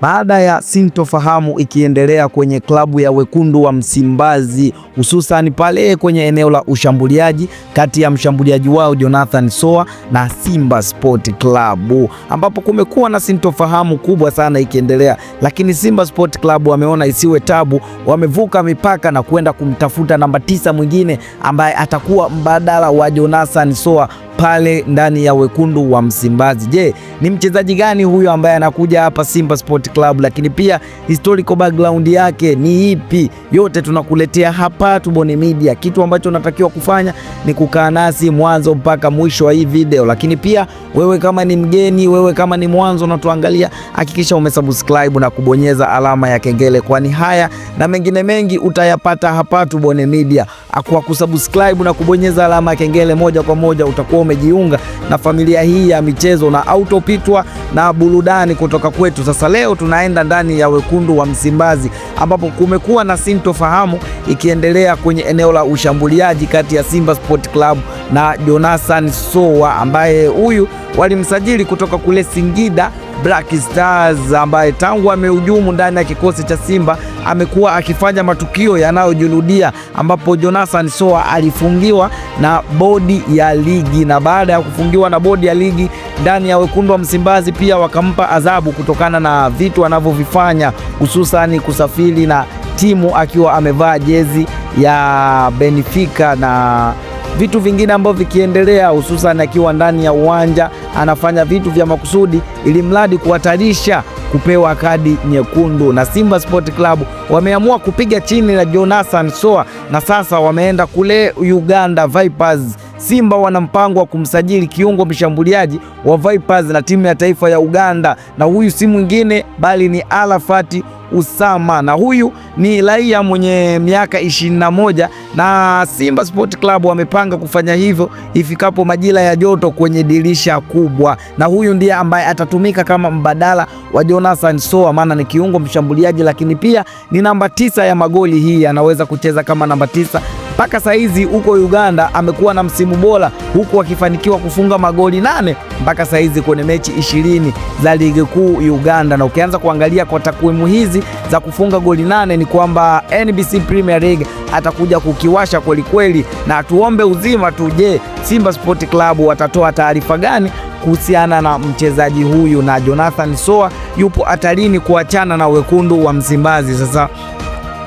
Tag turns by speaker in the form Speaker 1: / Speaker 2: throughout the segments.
Speaker 1: baada ya sintofahamu ikiendelea kwenye klabu ya Wekundu wa Msimbazi, hususan pale kwenye eneo la ushambuliaji kati ya mshambuliaji wao Jonathan Soa na Simba Sport Club, ambapo kumekuwa na sintofahamu kubwa sana ikiendelea, lakini Simba Sport Club wameona isiwe tabu, wamevuka mipaka na kwenda kumtafuta namba 9 mwingine ambaye atakuwa mbadala wa Jonathan Soa pale ndani ya Wekundu wa Msimbazi. Je, ni mchezaji gani huyo ambaye anakuja hapa Simba Sport Club, lakini pia historical background yake ni ipi? Yote tunakuletea hapa Tubone Media. Kitu ambacho unatakiwa kufanya ni kukaa nasi mwanzo mpaka mwisho wa hii video, lakini pia wewe kama ni mgeni, wewe kama ni mwanzo unatuangalia, hakikisha umesubscribe na kubonyeza alama ya kengele, kwani haya na mengine mengi utayapata hapa Tubone Media. Kwa kusubscribe na kubonyeza alama ya kengele, moja kwa moja utakuwa umejiunga na familia hii ya michezo na autopitwa na burudani kutoka kwetu. Sasa leo tunaenda ndani ya Wekundu wa Msimbazi, ambapo kumekuwa na sintofahamu ikiendelea kwenye eneo la ushambuliaji kati ya Simba Sport Club na Jonathan Soa, ambaye huyu walimsajili kutoka kule Singida Black Stars, ambaye tangu amehujumu ndani ya kikosi cha Simba amekuwa akifanya matukio yanayojirudia, ambapo Jonathan Soa alifungiwa na bodi ya ligi, na baada ya kufungiwa na bodi ya ligi ndani ya Wekundu wa Msimbazi pia wakampa adhabu kutokana na vitu anavyovifanya, hususani kusafiri na timu akiwa amevaa jezi ya Benfica na vitu vingine ambavyo vikiendelea, hususan akiwa ndani ya uwanja anafanya vitu vya makusudi ili mradi kuhatarisha kupewa kadi nyekundu. Na Simba Sport Club wameamua kupiga chini na Jonathan Soa, na sasa wameenda kule Uganda Vipers. Simba wana mpango wa kumsajili kiungo mshambuliaji wa Vipers na timu ya taifa ya Uganda, na huyu si mwingine bali ni Arafat Usama, na huyu ni raia mwenye miaka 21, na Simba Sport Club wamepanga kufanya hivyo ifikapo majira ya joto kwenye dirisha kubwa, na huyu ndiye ambaye atatumika kama mbadala wa Jonathan Soa, maana ni kiungo mshambuliaji lakini pia ni namba 9 ya magoli. Hii anaweza kucheza kama namba 9. Mpaka saizi huko Uganda amekuwa na msimu bora, huku akifanikiwa kufunga magoli 8 mpaka saizi kwenye mechi 20 za ligi kuu Uganda. Na ukianza kuangalia kwa takwimu hizi za kufunga goli 8 ni kwamba NBC Premier League atakuja kukiwasha kweli kweli, na tuombe uzima tu. Je, Simba Sport Club watatoa taarifa gani kuhusiana na mchezaji huyu? Na Jonathan Soa yupo hatarini kuachana na Wekundu wa Msimbazi. Sasa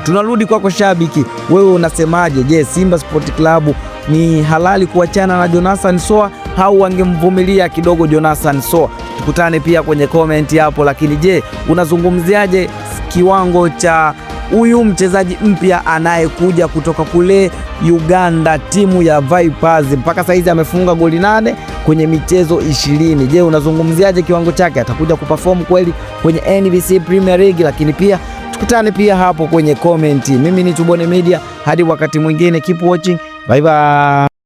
Speaker 1: tunarudi kwako shabiki, wewe unasemaje? Je, Simba Sport Club ni halali kuachana na Jonathan Soa au wangemvumilia kidogo Jonathan Soa? Tukutane pia kwenye comment hapo. Lakini je, unazungumziaje kiwango cha huyu mchezaji mpya anayekuja kutoka kule Uganda, timu ya Vipers? Mpaka saizi amefunga goli 8 kwenye michezo 20. Je, unazungumziaje kiwango chake? Atakuja kuperform kweli kwenye NBC Premier League? Lakini pia tukutane pia hapo kwenye comment. Mimi ni Tubone Media, hadi wakati mwingine, keep watching, bye bye.